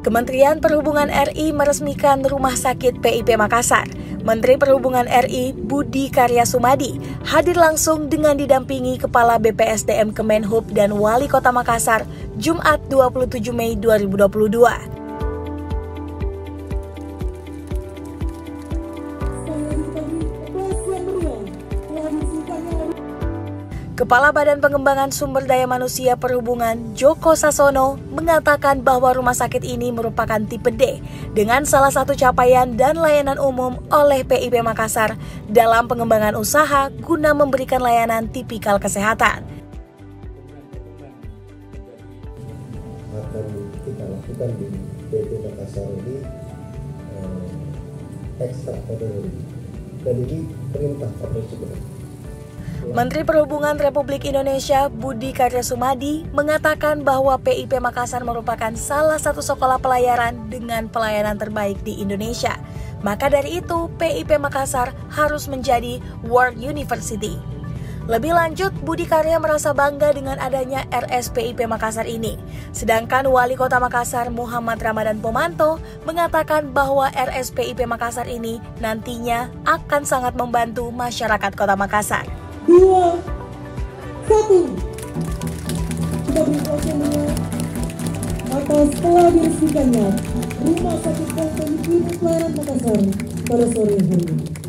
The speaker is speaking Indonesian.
Kementerian Perhubungan RI meresmikan Rumah Sakit PIP Makassar. Menteri Perhubungan RI Budi Karya Sumadi hadir langsung dengan didampingi Kepala BPSDM Kemenhub dan Wali Kota Makassar Jumat 27 Mei 2022. Kepala Badan Pengembangan Sumber Daya Manusia Perhubungan Joko Sasono mengatakan bahwa rumah sakit ini merupakan tipe D dengan salah satu capaian dan layanan umum oleh PIP Makassar dalam pengembangan usaha guna memberikan layanan tipikal kesehatan. Akan kita lakukan di PIP Makassar ini extraordinary dan ini perintah Presiden. Menteri Perhubungan Republik Indonesia Budi Karya Sumadi mengatakan bahwa PIP Makassar merupakan salah satu sekolah pelayaran dengan pelayanan terbaik di Indonesia. Maka dari itu, PIP Makassar harus menjadi World University. Lebih lanjut, Budi Karya merasa bangga dengan adanya RSPIP Makassar ini. Sedangkan Wali Kota Makassar Muhammad Ramadan Pomanto mengatakan bahwa RSPIP Makassar ini nantinya akan sangat membantu masyarakat Kota Makassar. 2, 1. Kita beri pelajarannya atas telah diresmikannya Rumah Sakit Pelayanan Makassar pada sore hari ini.